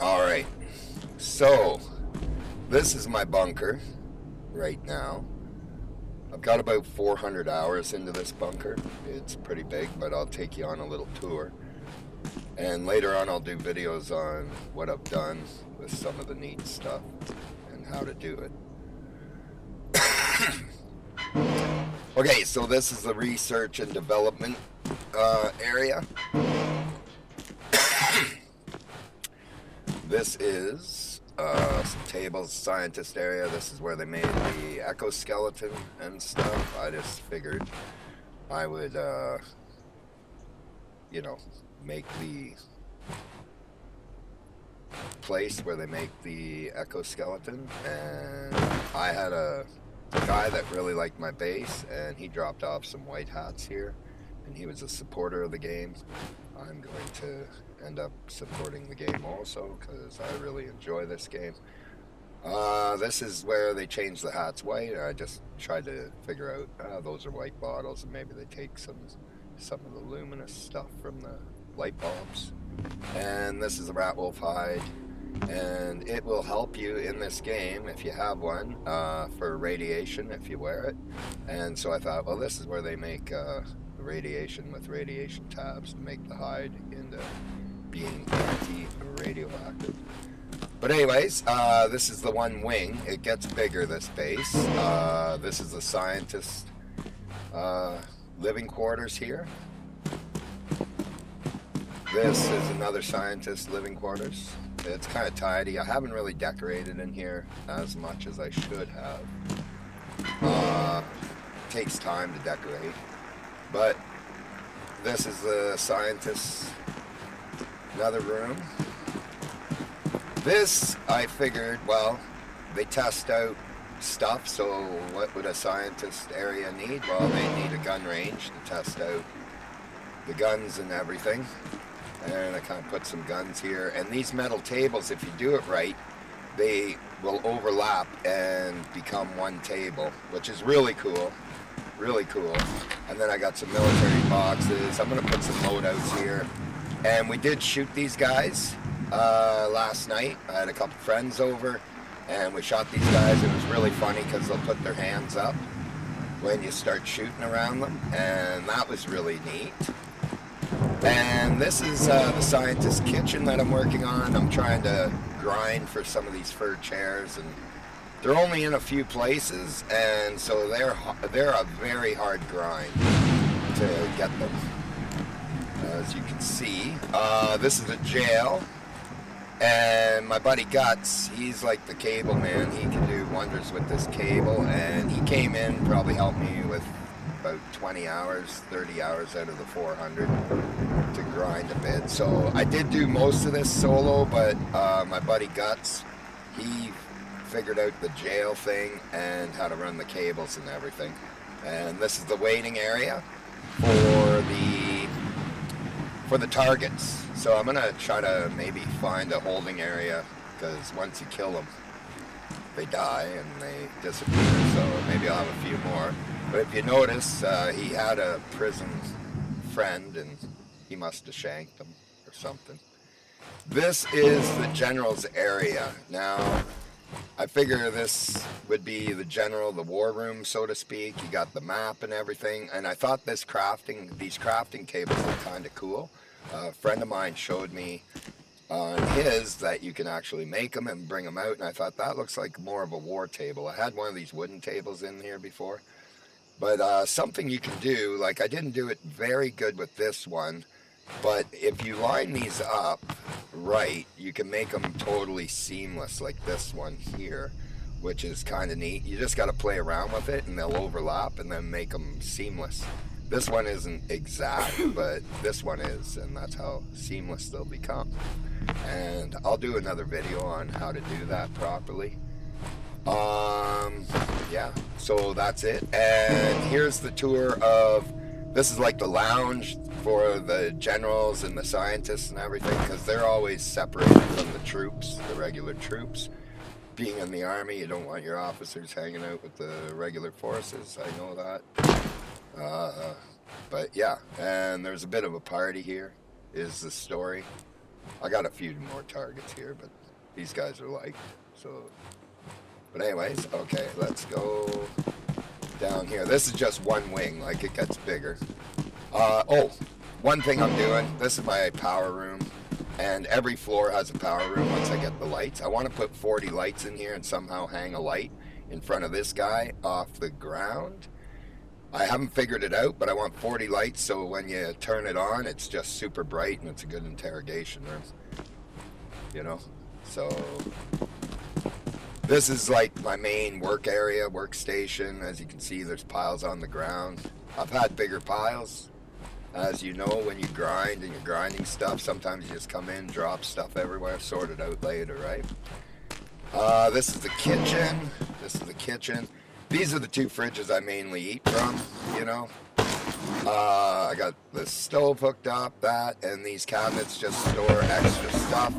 Alright, so this is my bunker right now. I've got about 400 hours into this bunker. It's pretty big, but I'll take you on a little tour. And later on I'll do videos on what I've done with some of the neat stuff and how to do it. Okay, so this is the research and development area. This is some tables, scientist area. This is where they made the exoskeleton and stuff. I just figured I would, make the place where they make the exoskeleton. And I had a guy that really liked my base, and he dropped off some white hats here, and he was a supporter of the game. I'm going to end up supporting the game also because I really enjoy this game. This is where they change the hats white. I just tried to figure out those are white bottles, and maybe they take some of the luminous stuff from the light bulbs. And this is a rat wolf hide, and it will help you in this game if you have one for radiation if you wear it. And so I thought, well, this is where they make radiation with radiation tabs to make the hide into being anti-radioactive. But anyways, this is the one wing. It gets bigger, this base. This is the scientist living quarters here. This is another scientist living quarters. It's kind of tidy. I haven't really decorated in here as much as I should have. Takes time to decorate. But this is the scientist's another room. This, I figured, well, they test out stuff, so what would a scientist area need? Well, they need a gun range to test out the guns and everything. And I kind of put some guns here. And these metal tables, if you do it right, they will overlap and become one table, which is really cool. Really cool. And then I got some military boxes. I'm going to put some loadouts here. And we did shoot these guys last night. I had a couple friends over, and we shot these guys. It was really funny because they'll put their hands up when you start shooting around them, and that was really neat. And this is the scientist kitchen that I'm working on. I'm trying to grind for some of these fur chairs, and they're only in a few places, and so they're a very hard grind to get them. As you can see, this is a jail, and my buddy Guts, he's like the cable man. He can do wonders with this cable, and he came in, probably helped me with about 20 hours, 30 hours out of the 400 to grind a bit. So I did do most of this solo, but my buddy Guts, he figured out the jail thing and how to run the cables and everything. And this is the waiting area for the targets. So I'm gonna try to maybe find a holding area, because once you kill them, they die and they disappear. So maybe I'll have a few more. But if you notice, he had a prison friend, and he must have shanked him or something. This is the general's area. Now, I figure this would be the general, the war room, so to speak. You got the map and everything, and I thought these crafting tables were kind of cool. A friend of mine showed me on his that you can actually make them and bring them out, and I thought that looks like more of a war table. I had one of these wooden tables in here before, but something you can do, like I didn't do it very good with this one, but if you line these up right, you can make them totally seamless, like this one here, which is kind of neat. You just got to play around with it, and they'll overlap and then make them seamless. This one isn't exact, but this one is, and that's how seamless they'll become. And I'll do another video on how to do that properly. Yeah, so that's it. And here's the tour of, this is like the lounge for the generals and the scientists and everything, because they're always separated from the troops, the regular troops. Being in the army, you don't want your officers hanging out with the regular forces. I know that. But yeah, and there's a bit of a party here, is the story. I got a few more targets here, but these guys are like, so. But anyways, okay, let's go down here. This is just one wing, like it gets bigger. Oh, one thing I'm doing, this is my power room, and every floor has a power room once I get the lights. I want to put 40 lights in here and somehow hang a light in front of this guy off the ground. I haven't figured it out, but I want 40 lights so when you turn it on, it's just super bright and it's a good interrogation room. You know? So this is like my main work area, workstation. As you can see, there's piles on the ground. I've had bigger piles. As you know, when you grind and you're grinding stuff, sometimes you just come in, drop stuff everywhere, sort it out later, right? This is the kitchen. This is the kitchen. These are the two fridges I mainly eat from, you know. I got the stove hooked up, that, and these cabinets just store extra stuff.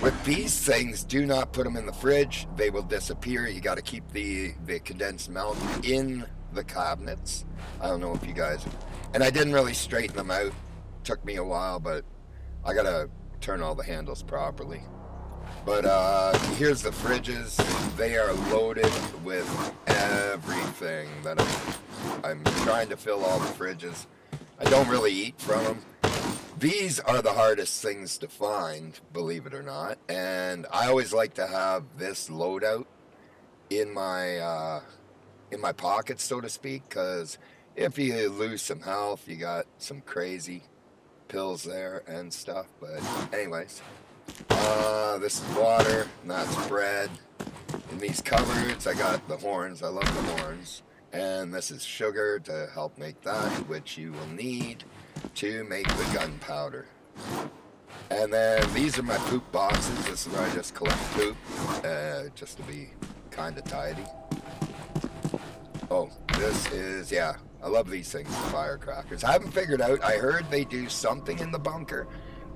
With these things, do not put them in the fridge. They will disappear. You got to keep the condensed milk in the cabinets. I don't know if you guys... And I didn't really straighten them out. Took me a while, but I got to turn all the handles properly. But here's the fridges. They are loaded with everything that I'm trying to fill all the fridges. I don't really eat from them. These are the hardest things to find, believe it or not. And I always like to have this loadout in my pocket, so to speak, because if you lose some health, you got some crazy pills there and stuff. But anyways, this is water, and that's bread. In these cupboards, I got the horns. I love the horns. And this is sugar to help make that, which you will need to make the gunpowder. And then these are my poop boxes. This is where I just collect poop, just to be kind of tidy. Oh, this is, yeah, I love these things, the firecrackers. I haven't figured out, I heard they do something in the bunker,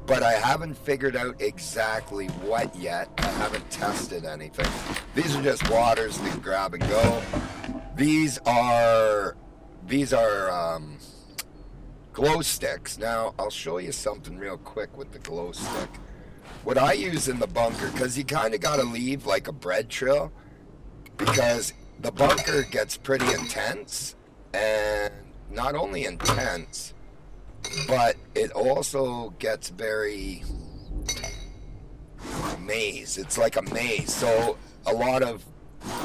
but I haven't figured out exactly what yet. I haven't tested anything. These are just waters to grab and go. These are glow sticks. Now, I'll show you something real quick with the glow stick. What I use in the bunker, because you kind of got to leave like a bread trail, because the bunker gets pretty intense, and not only intense, but it also gets very maze. It's like a maze. So a lot of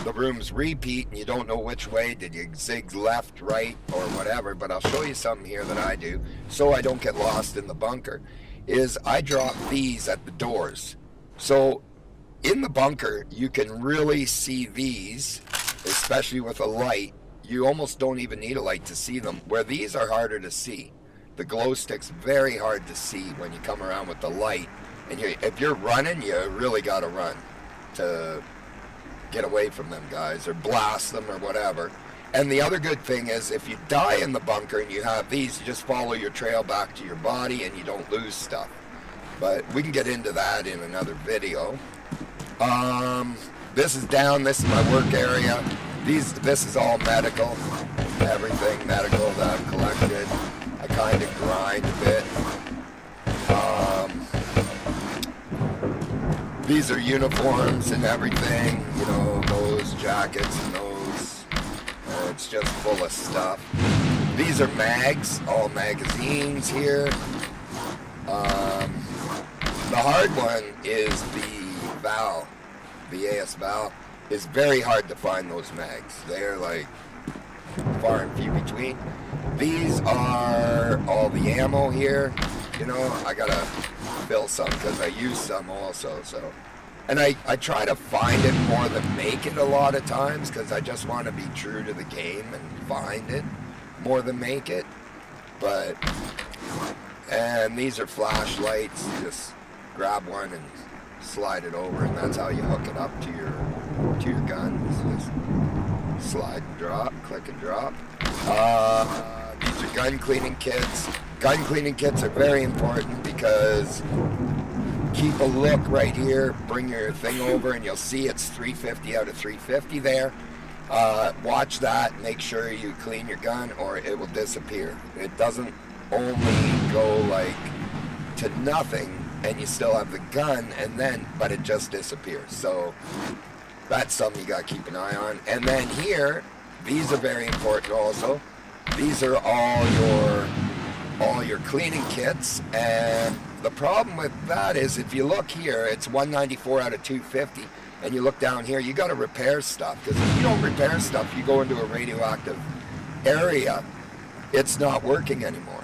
the rooms repeat and you don't know which way. Did you zig left, right, or whatever? But I'll show you something here that I do so I don't get lost in the bunker. Is I drop these at the doors. So in the bunker, you can really see these, especially with a light. You almost don't even need a light to see them, where these are harder to see. The glow stick's very hard to see when you come around with the light. And if you're running, you really got to run to get away from them guys, or blast them, or whatever. And the other good thing is, if you die in the bunker and you have these, you just follow your trail back to your body and you don't lose stuff. But we can get into that in another video. This is down, this is my work area. This is all medical, everything medical that I've collected. I kind of grind a bit. These are uniforms and everything, you know, those jackets and those. It's just full of stuff. These are mags, all magazines here. The hard one is the Val, the AS Val. It's very hard to find those mags. They're like far and few between. These are all the ammo here. You know, I gotta fill some because I use some also. So, and I try to find it more than make it a lot of times, because I just want to be true to the game and find it more than make it. But, and these are flashlights. You just grab one and slide it over, and that's how you hook it up to your gun. Just slide and drop, click and drop. These are gun cleaning kits. Gun cleaning kits are very important because keep a look right here, bring your thing over, and you'll see it's 350 out of 350 there. Watch that, make sure you clean your gun or it will disappear. It doesn't only go like to nothing and you still have the gun, and then, but it just disappears. So that's something you got to keep an eye on. And then here, these are very important also. These are all your cleaning kits, and the problem with that is if you look here, it's 194 out of 250, and you look down here, you got to repair stuff, because if you don't repair stuff, you go into a radioactive area, it's not working anymore.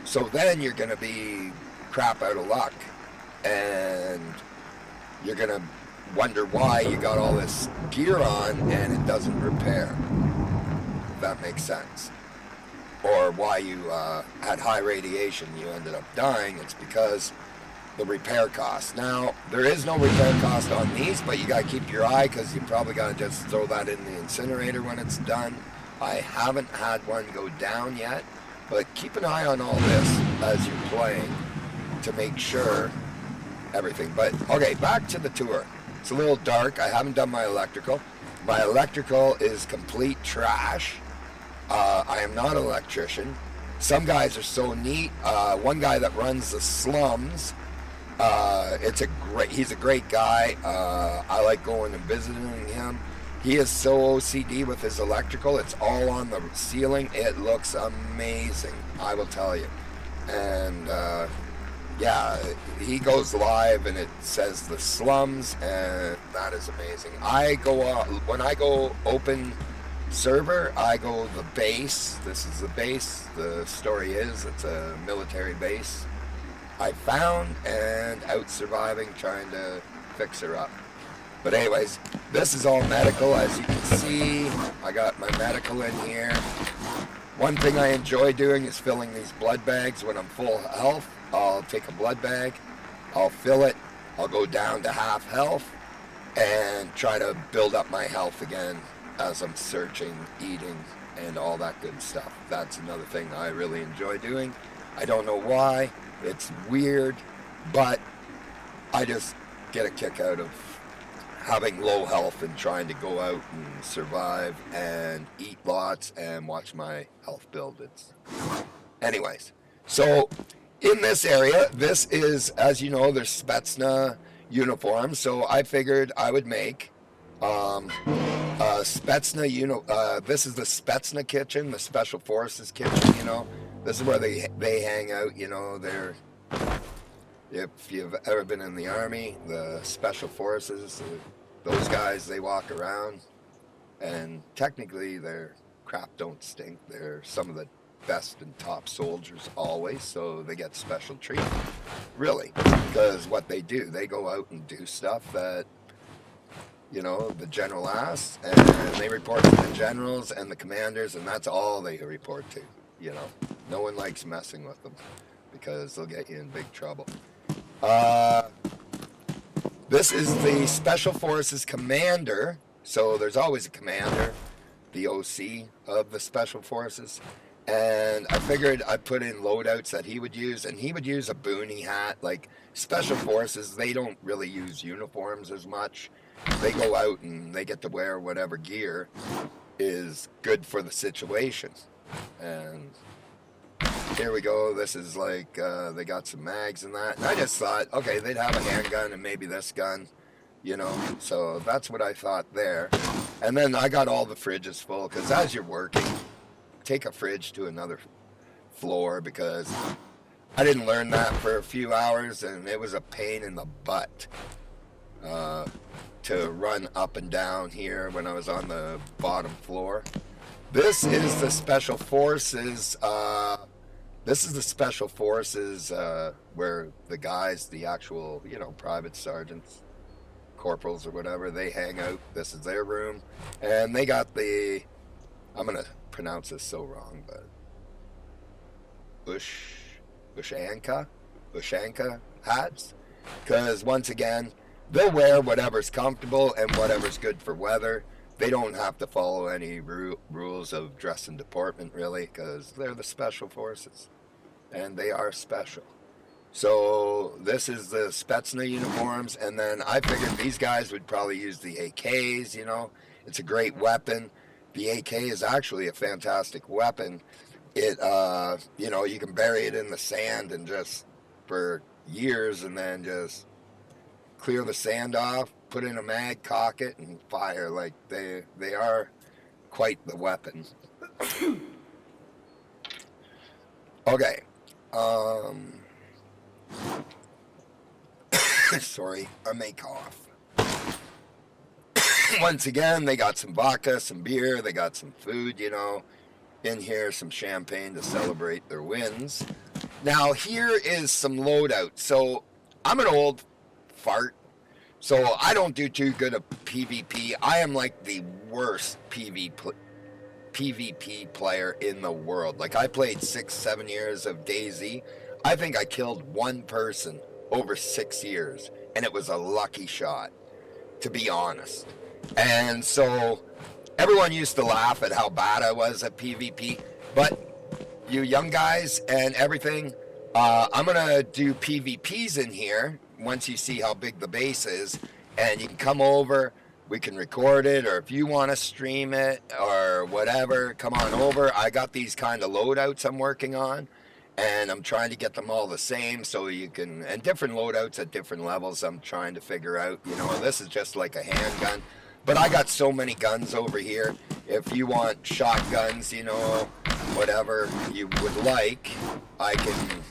So then you're going to be crap out of luck, and you're going to wonder why you got all this gear on and it doesn't repair, if that makes sense. Or why you had high radiation, you ended up dying. It's because the repair cost. Now, there is no repair cost on these, but you got to keep your eye, because you probably got to just throw that in the incinerator when it's done. I haven't had one go down yet, but keep an eye on all this as you're playing to make sure everything. But, okay, back to the tour. It's a little dark. I haven't done my electrical. My electrical is complete trash. I am not an electrician. Some guys are so neat. One guy that runs the slums, he's a great guy. I like going and visiting him. He is so OCD with his electrical. It's all on the ceiling. It looks amazing, I will tell you. And yeah, he goes live and it says the slums, and that is amazing. When I go open server, I go the base. This is the base. The story is it's a military base I found, and out surviving, trying to fix her up. But anyways, this is all medical. As you can see, I got my medical in here. One thing I enjoy doing is filling these blood bags. When I'm full health, I'll take a blood bag, I'll fill it, I'll go down to half health, and try to build up my health again as I'm searching, eating, and all that good stuff. That's another thing I really enjoy doing. I don't know why. It's weird, but I just get a kick out of having low health and trying to go out and survive and eat lots and watch my health build. Anyways, so in this area, this is, as you know, there's Spetsna uniforms, so I figured I would make Spetsna, this is the Spetsna kitchen, the Special Forces kitchen, This is where they hang out, if you've ever been in the Army, the Special Forces, those guys, they walk around, and technically their crap don't stink. They're some of the best and top soldiers always, so they get special treatment, really, because what they do, they go out and do stuff that the general asks, and they report to the generals and the commanders, and that's all they report to. No one likes messing with them because they'll get you in big trouble. This is the Special Forces commander, so there's always a commander, the OC of the Special Forces, and I figured I'd put in loadouts that he would use, and he would use a boonie hat. Like, Special Forces, they don't really use uniforms as much. They go out and they get to wear whatever gear is good for the situation. And here we go. This is like, they got some mags and that. And I just thought, okay, they'd have a handgun and maybe this gun, So that's what I thought there. And then I got all the fridges full, because as you're working, take a fridge to another floor, because I didn't learn that for a few hours, and it was a pain in the butt to run up and down here when I was on the bottom floor. This is the Special Forces. Where the guys, the actual, private sergeants, corporals or whatever, they hang out. This is their room. And they got I'm going to pronounce this so wrong, but Ushanka hats. Because once again, they'll wear whatever's comfortable and whatever's good for weather. They don't have to follow any rules of dress and deportment, really, because they're the Special Forces, and they are special. So this is the Spetsna uniforms, and then I figured these guys would probably use the AKs, It's a great weapon. The AK is actually a fantastic weapon. It, you can bury it in the sand and just for years, and then just clear the sand off, put in a mag, cock it, and fire. Like they are quite the weapon. Okay. Um, sorry, I may cough. Once again, they got some vodka, some beer, they got some food, you know, in here, some champagne to celebrate their wins. Now, here is some loadout. So, I'm an old fart, so I don't do too good at PvP. I am like the worst PvP player in the world. Like, I played 6, 7 years of DayZ. I think I killed one person over 6 years, and it was a lucky shot, to be honest. And so everyone used to laugh at how bad I was at PvP, but you young guys and everything, I'm gonna do PvPs in here once you see how big the base is, and you can come over, we can record it, or if you want to stream it or whatever, come on over. I got these kind of loadouts I'm working on, and I'm trying to get them all the same so you can, and different loadouts at different levels I'm trying to figure out. You know, this is just like a handgun, but I got so many guns over here. If you want shotguns, you know, whatever you would like, I can,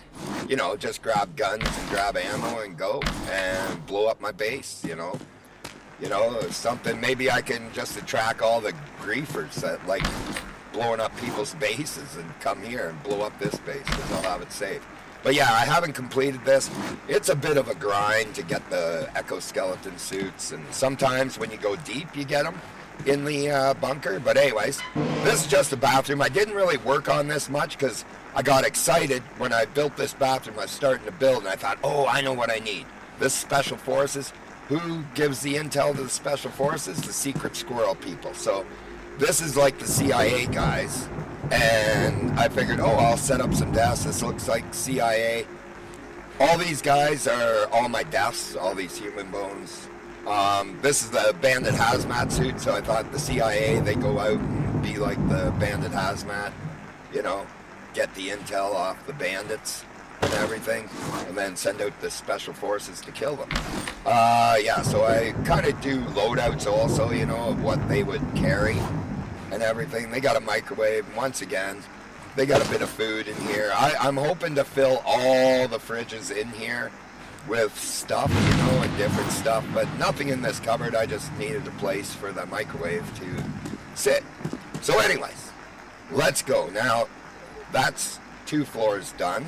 you know, just grab guns and grab ammo and go and blow up my base, you know. You know, something, maybe I can just attract all the griefers that like blowing up people's bases and come here and blow up this base because I'll have it safe. But yeah, I haven't completed this. It's a bit of a grind to get the exoskeleton suits, and sometimes when you go deep, you get them in the bunker. But anyways, this is just a bathroom. I didn't really work on this much because I got excited when I built this bathroom. I was starting to build, and I thought, oh, I know what I need. This Special Forces. Who gives the intel to the Special Forces? The secret squirrel people. So this is like the CIA guys, and I figured, oh, I'll set up some deaths. This looks like CIA. All these guys are all my deaths, all these human bones. This is the bandit hazmat suit, so I thought the CIA, they go out and be like the bandit hazmat, you know, get the intel off the bandits and everything, and then send out the Special Forces to kill them. Yeah, so I kind of do loadouts also, you know, of what they would carry and everything. They got a microwave, once again. They got a bit of food in here. I'm hoping to fill all the fridges in here with stuff, you know, and different stuff, but nothing in this cupboard. I just needed a place for the microwave to sit. So anyways, let's go. Now, that's 2 floors done.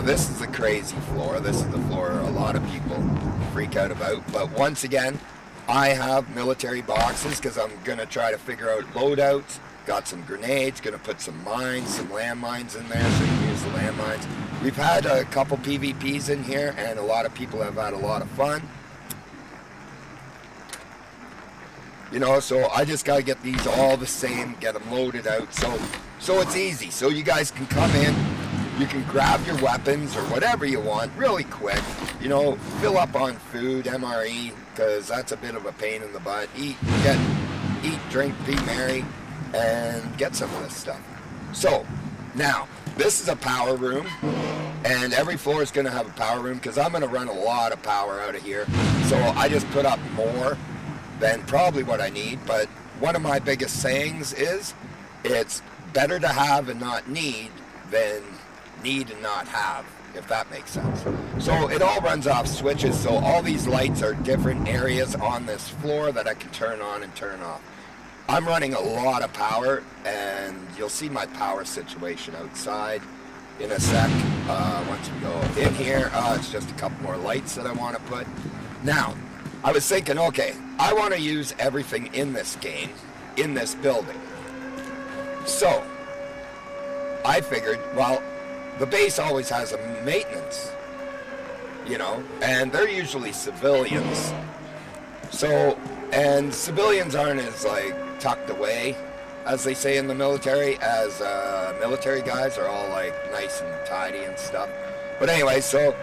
This is a crazy floor. This is the floor a lot of people freak out about. But once again, I have military boxes because I'm going to try to figure out loadouts. Got some grenades, going to put some mines, some landmines in there so you can use the landmines. We've had a couple PvPs in here, and a lot of people have had a lot of fun. You know, so I just got to get these all the same, get them loaded out. So it's easy. So you guys can come in. You can grab your weapons or whatever you want really quick. You know, fill up on food, MRE, because that's a bit of a pain in the butt. Eat, drink, be merry, and get some of this stuff. So, now, this is a power room, and every floor is going to have a power room because I'm going to run a lot of power out of here. So I just put up more than probably what I need, but one of my biggest sayings is, it's better to have and not need than need and not have, if that makes sense. So it all runs off switches, so all these lights are different areas on this floor that I can turn on and turn off. I'm running a lot of power, and you'll see my power situation outside in a sec. Once we go in here, it's just a couple more lights that I want to put. Now, I was thinking, okay, I want to use everything in this game, in this building. So, I figured, well, the base always has a maintenance, you know, and they're usually civilians. So, and civilians aren't as, like, tucked away, as they say in the military, as military guys are all, like, nice and tidy and stuff. But anyway, so,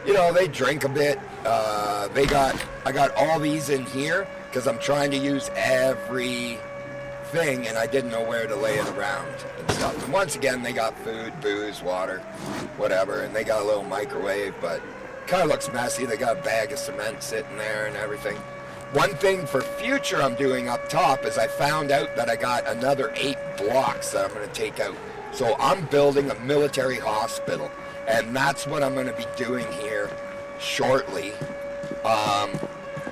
you know, they drink a bit. I got all these in here because I'm trying to use every thing, and I didn't know where to lay it around and stuff. And once again, they got food, booze, water, whatever, and they got a little microwave, but Kind of looks messy. They got a bag of cement sitting there and everything. One thing for future I'm doing up top is I found out that I got another 8 blocks that I'm going to take out. So I'm building a military hospital, and that's what I'm going to be doing here shortly.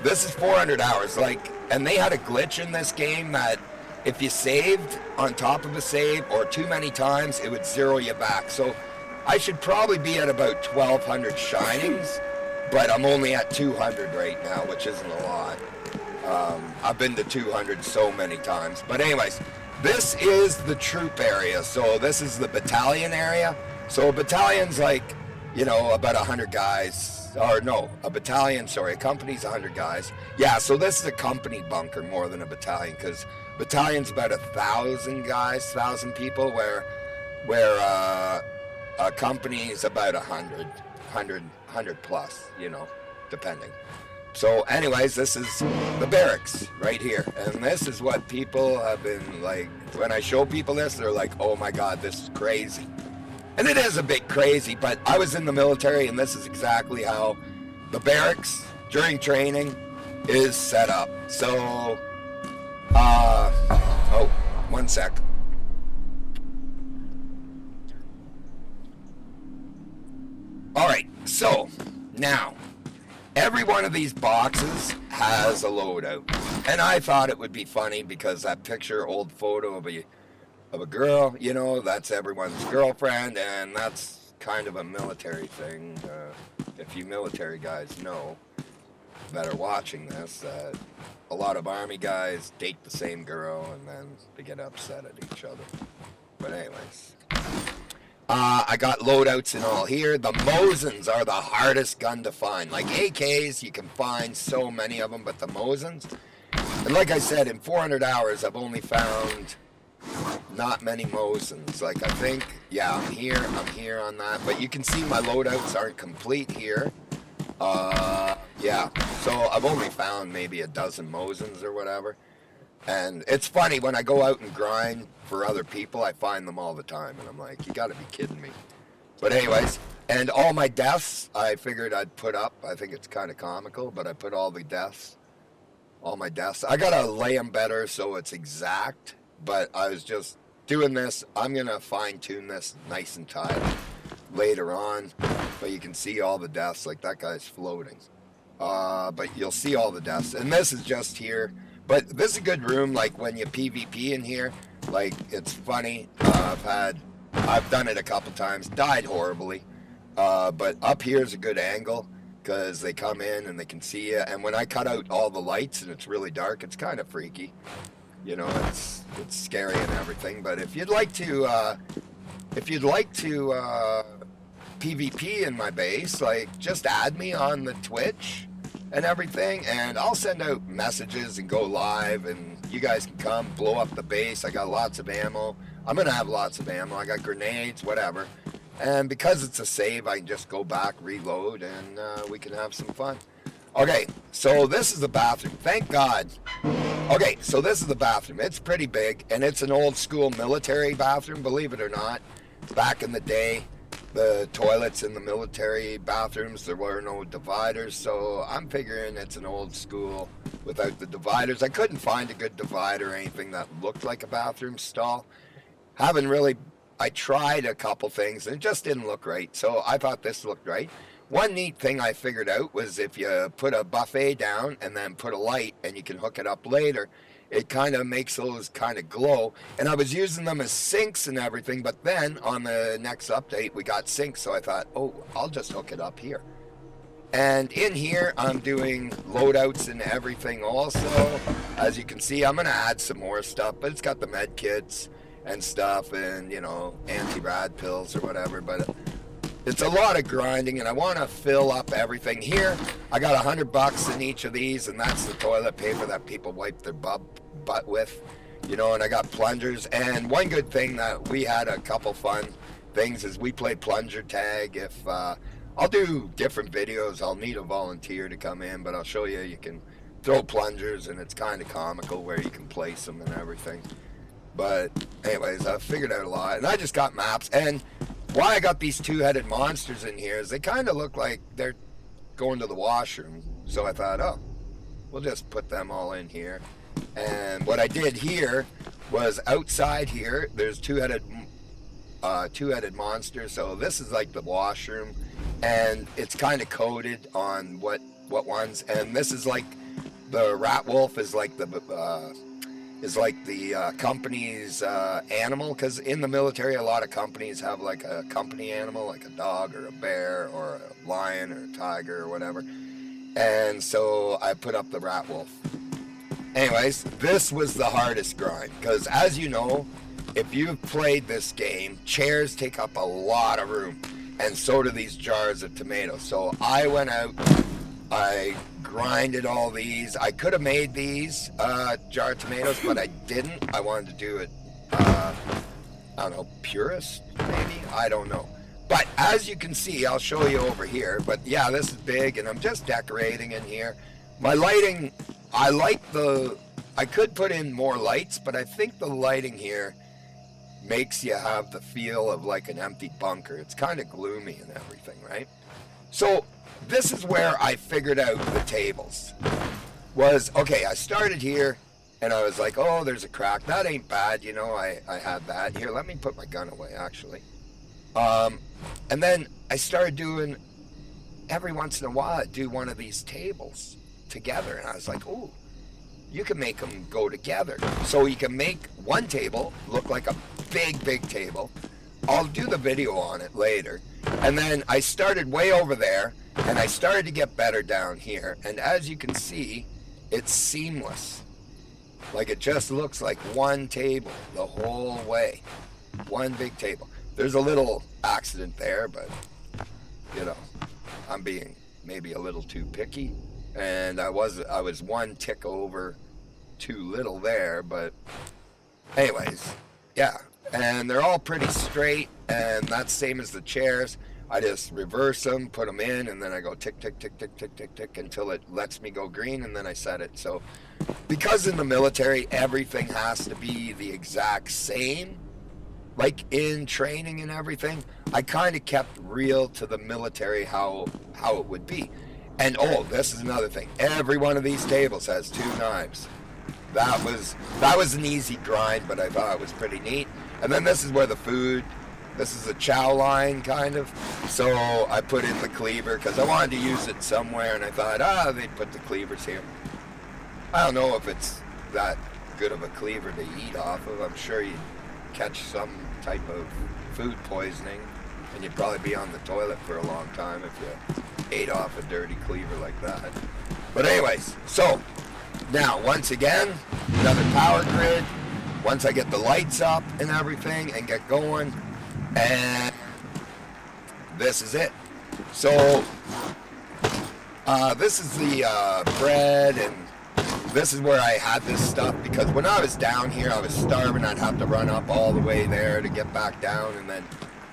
This is 400 hours, and they had a glitch in this game that if you saved on top of a save or too many times, it would zero you back. So I should probably be at about 1,200 shinings, but I'm only at 200 right now, which isn't a lot. I've been to 200 so many times. But anyways, this is the troop area. So this is the battalion area. So a battalion's like, about 100 guys. Or no, a company's 100 guys. Yeah, so this is a company bunker more than a battalion, because battalion's about 1,000 guys, 1,000 people, where a company is about 100 plus, depending. So anyways, this is the barracks right here. And this is what people have been like, when I show people this, they're like, oh my God, this is crazy. And it is a bit crazy, but I was in the military, and this is exactly how the barracks during training is set up. So, one sec. All right, so now every one of these boxes has a loadout, and I thought it would be funny because that old photo of a girl, that's everyone's girlfriend, and that's kind of a military thing. If you military guys know that are watching this, that a lot of Army guys date the same girl and then they get upset at each other. But anyways, I got loadouts and all here. The Mosins are the hardest gun to find. Like AKs, you can find so many of them, but the Mosins, and like I said, in 400 hours, I've only found not many Mosins. Like I think, yeah, I'm here on that, but you can see my loadouts aren't complete here. Yeah, so I've only found maybe a dozen Mosins or whatever. And it's funny, when I go out and grind for other people, I find them all the time, and I'm like, you gotta be kidding me. But anyways, and all my deaths, I figured I'd put up. I think it's kind of comical, but I put all my deaths. I gotta lay them better so it's exact. But I was just doing this. I'm going to fine-tune this nice and tight later on. But you can see all the deaths. Like, that guy's floating. But you'll see all the deaths. And this is just here. But this is a good room, like, when you PvP in here. Like, it's funny. I've done it a couple times. Died horribly. But up here is a good angle, because they come in and they can see you. And when I cut out all the lights and it's really dark, it's kind of freaky. It's scary and everything. But if you'd like to PvP in my base, like, just add me on the Twitch and everything, and I'll send out messages and go live, and you guys can come blow up the base. I got lots of ammo. I'm gonna have lots of ammo. I got grenades, whatever. And because it's a save, I can just go back, reload, and we can have some fun. Okay, so this is the bathroom. Thank God. Okay, so this is the bathroom. It's pretty big, and it's an old school military bathroom, believe it or not. Back in the day, the toilets in the military bathrooms, there were no dividers, so I'm figuring it's an old school without the dividers. I couldn't find a good divider or anything that looked like a bathroom stall. I tried a couple things, and it just didn't look right, so I thought this looked right. One neat thing I figured out was if you put a buffet down and then put a light and you can hook it up later, it kind of makes those kind of glow. And I was using them as sinks and everything, but then on the next update we got sinks, so I thought, oh, I'll just hook it up here. And in here I'm doing loadouts and everything also. As you can see, I'm going to add some more stuff, but it's got the med kits and stuff and, anti-rad pills or whatever, but it's a lot of grinding, and I want to fill up everything here. I got $100 in each of these, and that's the toilet paper that people wipe their butt with, and I got plungers. And one good thing that we had a couple fun things is we play plunger tag. If I'll do different videos, I'll need a volunteer to come in, but I'll show you. You can throw plungers, and it's kind of comical where you can place them and everything. But anyways, I figured out a lot, and I just got maps. And why I got these two-headed monsters in here is they kind of look like they're going to the washroom. So I thought, oh, we'll just put them all in here. And what I did here was outside here, there's two-headed monsters. So this is like the washroom, and it's kind of coded on what ones. And this is like the rat wolf is like the company's animal, because in the military a lot of companies have like a company animal, like a dog or a bear or a lion or a tiger or whatever. And so I put up the rat wolf. Anyways, this was the hardest grind, because as you know, if you've played this game, chairs take up a lot of room, and so do these jars of tomatoes. So I went out, I grinded all these. I could have made these jar of tomatoes, but I didn't. I wanted to do it, I don't know, purist maybe? I don't know. But as you can see, I'll show you over here. But yeah, this is big, and I'm just decorating in here. My lighting, I could put in more lights, but I think the lighting here makes you have the feel of like an empty bunker. It's kind of gloomy and everything, right? So this is where I figured out the tables. Okay, I started here, and I was like, oh, there's a crack. That ain't bad, you know, I had that. Here, let me put my gun away, actually. And then I started doing, every once in a while, I'd do one of these tables together, and I was like, oh, you can make them go together. So you can make one table look like a big table. I'll do the video on it later. And then I started way over there, and I started to get better down here. And as you can see, it's seamless. Like, it just looks like one table the whole way. One big table. There's a little accident there, but, you know, I'm being maybe a little too picky. And I was one tick over too little there, but anyways, yeah. And they're all pretty straight, and that's same as the chairs. I just reverse them, put them in, and then I go tick, tick, tick, tick, tick, tick, tick, until it lets me go green, and then I set it. So because in the military, everything has to be the exact same, like in training and everything, I kind of kept real to the military how it would be. And oh, this is another thing. Every one of these tables has 2 knives. That was an easy grind, but I thought it was pretty neat. And then this is where the food, this is a chow line kind of. So I put in the cleaver because I wanted to use it somewhere, and I thought, they'd put the cleavers here. I don't know if it's that good of a cleaver to eat off of. I'm sure you'd catch some type of food poisoning, and you'd probably be on the toilet for a long time if you ate off a dirty cleaver like that. But anyways, so now once again, another power grid. Once I get the lights up and everything and get going, and this is it. So this is the bread, and this is where I had this stuff, because when I was down here, I was starving. I'd have to run up all the way there to get back down and then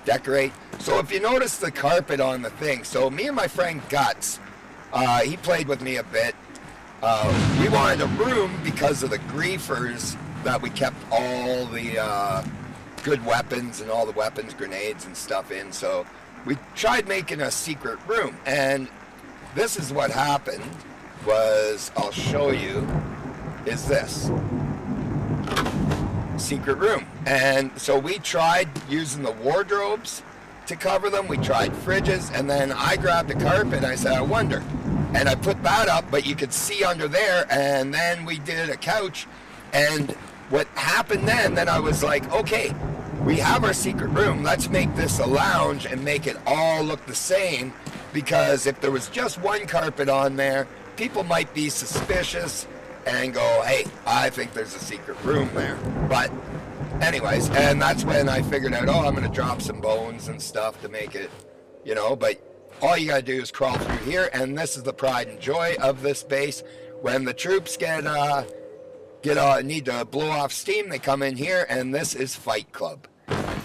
decorate. So if you notice the carpet on the thing, so me and my friend Guts, he played with me a bit. We wanted a room because of the griefers that we kept all the good weapons and all the weapons, grenades and stuff in. So we tried making a secret room, and this is what happened. I'll show you, is this secret room. And so we tried using the wardrobes to cover them. We tried fridges, and then I grabbed a carpet and I said, I wonder. And I put that up, but you could see under there, and then we did a couch. And what happened then I was like, okay, we have our secret room. Let's make this a lounge and make it all look the same, because if there was just one carpet on there, people might be suspicious and go, hey, I think there's a secret room there. But anyways, and that's when I figured out, I'm going to drop some bones and stuff to make it, but all you got to do is crawl through here, and this is the pride and joy of this base. When the troops need to blow off steam, they come in here, and this is Fight Club.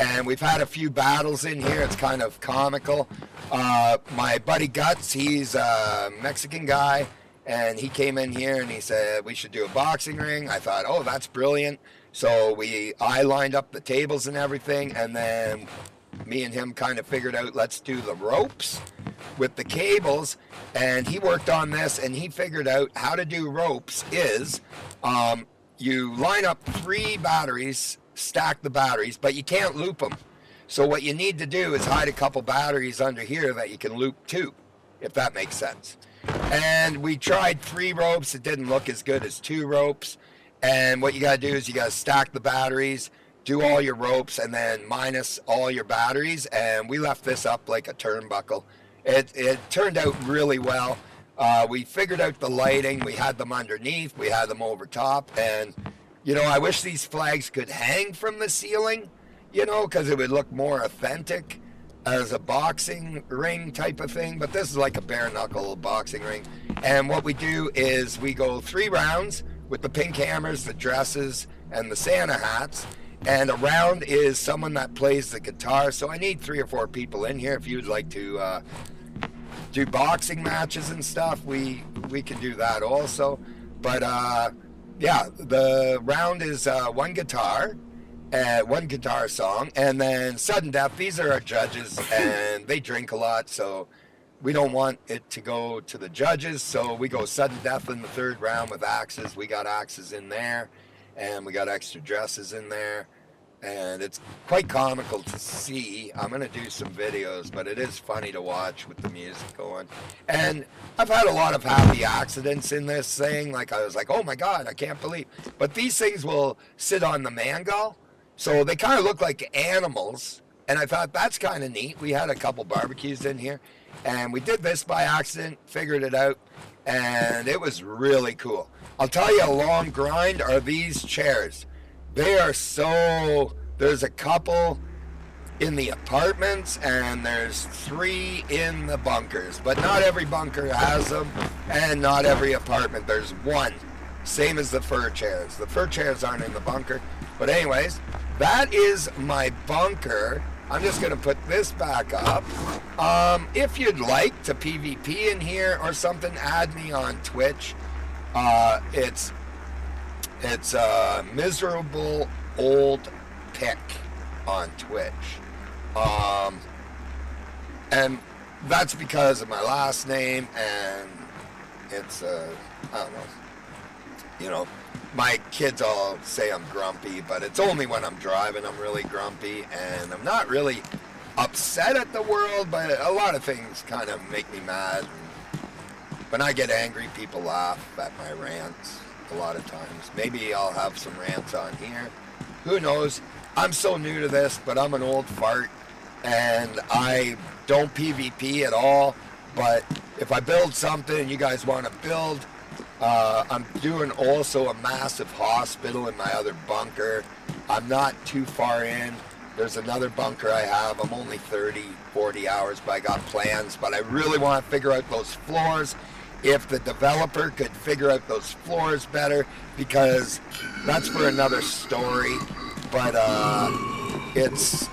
And we've had a few battles in here. It's kind of comical. My buddy Guts, he's a Mexican guy, and he came in here and he said we should do a boxing ring. I thought, oh, that's brilliant. So I lined up the tables and everything, and then me and him kind of figured out, let's do the ropes. with the cables, and he worked on this, and he figured out how to do ropes is you line up 3 batteries, stack the batteries, but you can't loop them. So what you need to do is hide a couple batteries under here that you can loop 2, if that makes sense. And we tried 3 ropes. It didn't look as good as 2 ropes. And what you got to do is you got to stack the batteries, do all your ropes, and then minus all your batteries. And we left this up like a turnbuckle. It turned out really well. We figured out the lighting. We had them underneath. We had them over top. And, you know, I wish these flags could hang from the ceiling, you know, because it would look more authentic as a boxing ring type of thing. But this is like a bare knuckle boxing ring. And what we do is we go 3 rounds with the pink hammers, the dresses, and the Santa hats. And a round is someone that plays the guitar. So I need 3 or 4 people in here. If you'd like to do boxing matches and stuff, we can do that also. But yeah, the round is 1 guitar, 1 guitar song, and then sudden death. These are our judges, and they drink a lot, so we don't want it to go to the judges. So we go sudden death in the 3rd round with axes. We got axes in there, and we got extra dresses in there. And it's quite comical to see. I'm going to do some videos, but it is funny to watch with the music going. And I've had a lot of happy accidents in this thing. Like, I was like, oh my God, I can't believe. But these things will sit on the mangal. So they kind of look like animals. And I thought that's kind of neat. We had a couple barbecues in here. And we did this by accident, figured it out. And it was really cool. I'll tell you, a long grind are these chairs. They are so, there's a couple in the apartments and there's 3 in the bunkers, but not every bunker has them, and not every apartment. There's 1, same as the fur chairs. The fur chairs aren't in the bunker. But anyways, that is my bunker. I'm just going to put this back up. If you'd like to PvP in here or something, add me on Twitch. It's a miserable old pick on Twitch. And that's because of my last name, and it's, I don't know, you know, my kids all say I'm grumpy, but it's only when I'm driving I'm really grumpy, and I'm not really upset at the world, but a lot of things kind of make me mad. When I get angry, people laugh at my rants. A lot of times. Maybe I'll have some rants on here. Who knows? I'm so new to this, but I'm an old fart, and I don't PvP at all. But if I build something you guys want to build, I'm doing also a massive hospital in my other bunker. I'm not too far in. There's another bunker I have. I'm only 30, 40 hours, but I got plans. But I really want to figure out those floors. If the developer could figure out those floors better, because that's for another story. But it's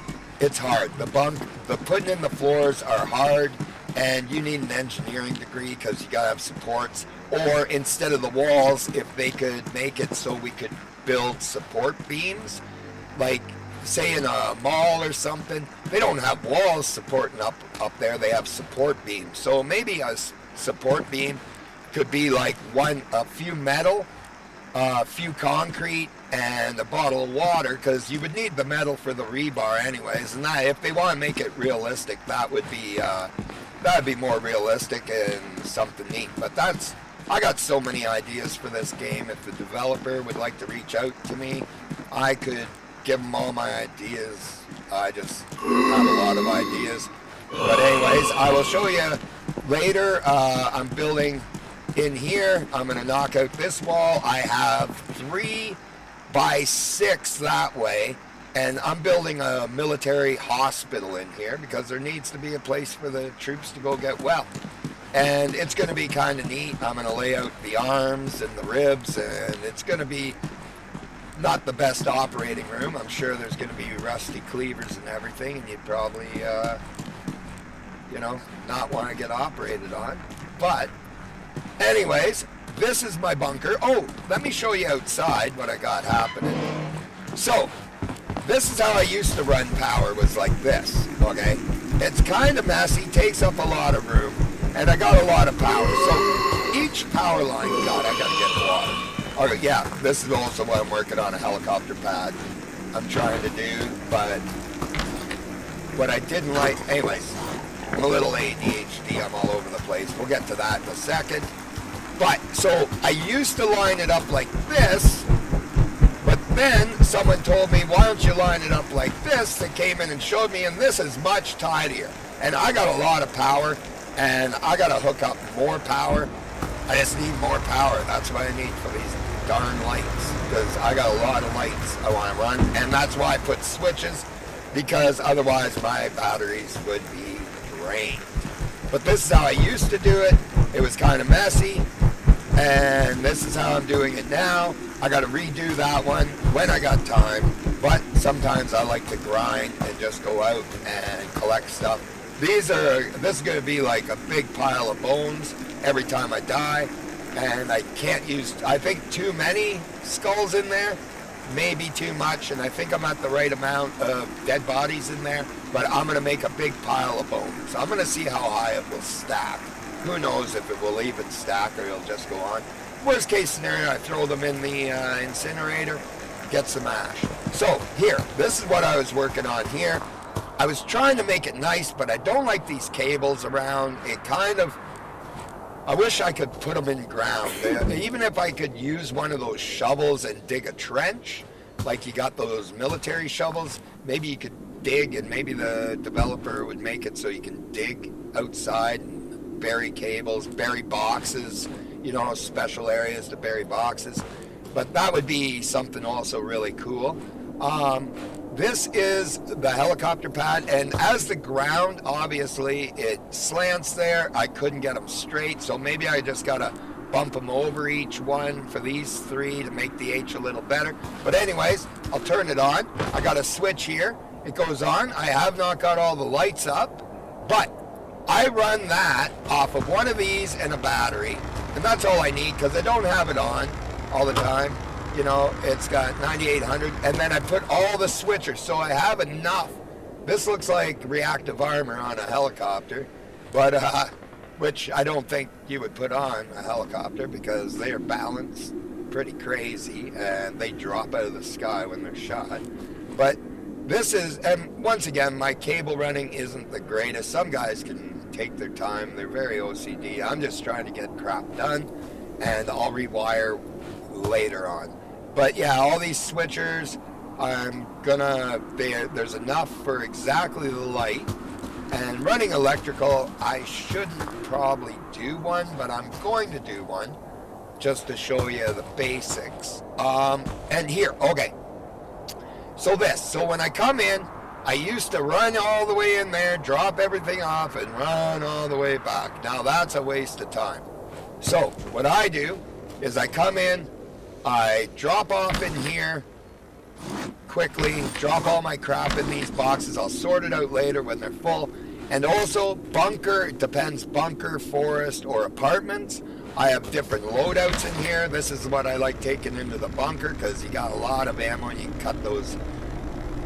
hard. The putting in the floors are hard, and you need an engineering degree because you gotta have supports. Or instead of the walls, if they could make it so we could build support beams, like say in a mall or something, they don't have walls supporting up there. They have support beams. So maybe a support beam could be like a few metal, a few concrete, and a bottle of water, because you would need the metal for the rebar anyways. And that, if they want to make it realistic, that would be more realistic and something neat. But I got so many ideas for this game. If the developer would like to reach out to me, I could give them all my ideas. I just have a lot of ideas. But anyways, I will show you later. I'm building in here. I'm going to knock out this wall. I have 3 by 6 that way. And I'm building a military hospital in here because there needs to be a place for the troops to go get well. And it's going to be kind of neat. I'm going to lay out the arms and the ribs, and it's going to be not the best operating room. I'm sure there's going to be rusty cleavers and everything, and you'd probably, not want to get operated on. But anyways, this is my bunker. Oh, let me show you outside what I got happening. So, this is how I used to run power, was like this, okay? it's kind of messy, takes up a lot of room, and I got a lot of power. So each power line, God, I gotta get the water. All right, yeah, this is also what I'm working on, a helicopter pad I'm trying to do, but what I didn't like, anyways, I'm a little ADHD, I'm all over the place. We'll get to that in a second. But, so I used to line it up like this, but then someone told me, why don't you line it up like this? They came in and showed me, and this is much tidier. And I got a lot of power, and I got to hook up more power. I just need more power. That's what I need for these darn lights, because I got a lot of lights I want to run, and that's why I put switches, because otherwise my batteries would be drained. But this is how I used to do it. It was kind of messy, and this is how I'm doing it now. I got to redo that one when I got time, but sometimes I like to grind and just go out and collect stuff. This is going to be like a big pile of bones every time I die, and I can't use, I think, too many skulls in there, maybe too much, and I think I'm at the right amount of dead bodies in there, but I'm going to make a big pile of bones. I'm going to see how high it will stack. Who knows if it will even stack or it'll just go on. Worst case scenario, I throw them in the incinerator, get some ash. So here, this is what I was working on here. I was trying to make it nice, but I don't like these cables around. It kind of, I wish I could put them in ground. Even if I could use one of those shovels and dig a trench, like you got those military shovels, maybe you could dig, and maybe the developer would make it so you can dig outside and bury cables, bury boxes, you know, special areas to bury boxes. But that would be something also really cool. This is the helicopter pad, and as the ground, obviously, it slants there. I couldn't get them straight, so maybe I just gotta bump them over each one for these three to make the H a little better. But anyways, I'll turn it on. I got a switch here. It goes on. I have not got all the lights up, but I run that off of one of these and a battery, and that's all I need because I don't have it on all the time. You know, it's got 9800, and then I put all the switchers, so I have enough. This looks like reactive armor on a helicopter, but which I don't think you would put on a helicopter because they are balanced pretty crazy and they drop out of the sky when they're shot. But this is, and once again, my cable running isn't the greatest. Some guys can take their time. They're very OCD. I'm just trying to get crap done, and I'll rewire later on. But yeah, all these switchers, there's enough for exactly the light. And running electrical, I shouldn't probably do one, but I'm going to do one just to show you the basics. And here, okay. So when I come in, I used to run all the way in there, drop everything off, and run all the way back. Now that's a waste of time. So what I do is I come in, I drop off in here quickly, drop all my crap in these boxes. I'll sort it out later when they're full. And also bunker, it depends, bunker, forest, or apartments. I have different loadouts in here. This is what I like taking into the bunker because you got a lot of ammo and you can cut those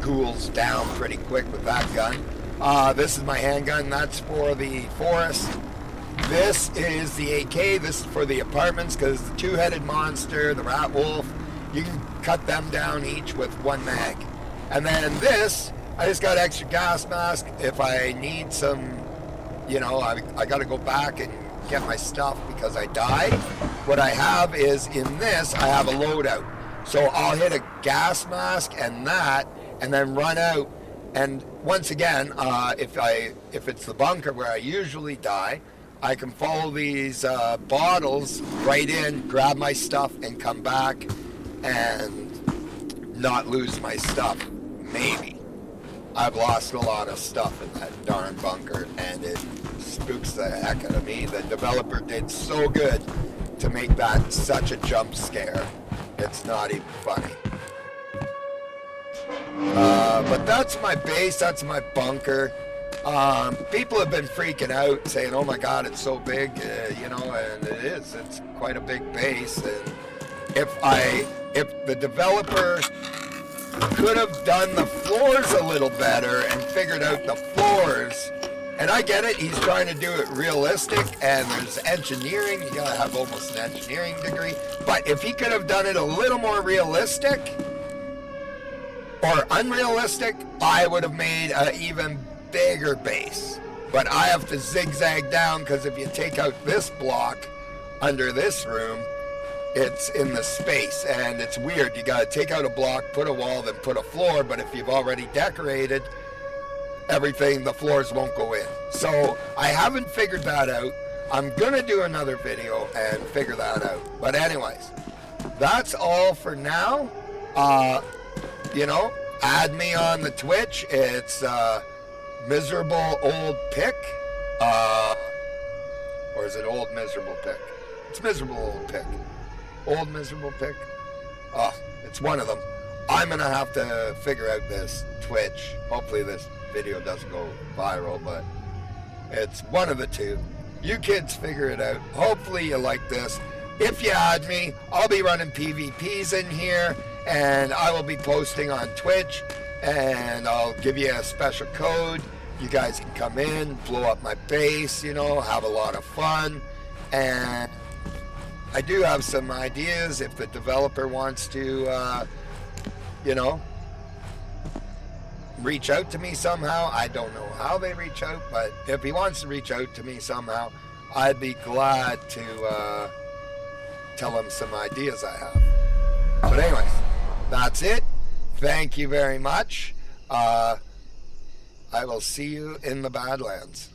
ghouls down pretty quick with that gun. This is my handgun. That's for the forest. This is the AK. This is for the apartments because the two-headed monster, the rat wolf, you can cut them down each with one mag. And then this, I just got extra gas mask if I need some, you know, I got to go back and get my stuff because I died. What I have is in this, I have a loadout. So I'll hit a gas mask and that, and then run out. And once again, if it's the bunker where I usually die, I can follow these bottles right in, grab my stuff, and come back and not lose my stuff. Maybe. I've lost a lot of stuff in that darn bunker, and it spooks the heck out of me. The developer did so good to make that such a jump scare. It's not even funny. But that's my base, that's my bunker. People have been freaking out, saying, "Oh my God, it's so big," you know, and it is. It's quite a big base. And if the developer could have done the floors a little better and figured out the floors. And I get it, he's trying to do it realistic, and there's engineering, you gotta have almost an engineering degree. But if he could have done it a little more realistic or unrealistic, I would have made an even bigger base. But I have to zigzag down, because if you take out this block under this room, it's in the space, and it's weird. You gotta take out a block, put a wall, then put a floor, but if you've already decorated everything, the floors won't go in. So I haven't figured that out. I'm gonna do another video and figure that out. But anyways, that's all for now. You know, add me on the Twitch. It's Miserable Old Pick. Or is it Old Miserable Pick? It's Miserable Old Pick. Old Miserable Pick. Oh, it's one of them. I'm gonna have to figure out this Twitch. Hopefully this video doesn't go viral, but it's one of the two. You kids figure it out. Hopefully you like this. If you add me, I'll be running PvPs in here, and I will be posting on Twitch, and I'll give you a special code. You guys can come in, blow up my base, you know, have a lot of fun. And I do have some ideas if the developer wants to, you know, reach out to me somehow. I don't know how they reach out, but if he wants to reach out to me somehow, I'd be glad to tell him some ideas I have. But anyways, that's it. Thank you very much. I will see you in the Badlands.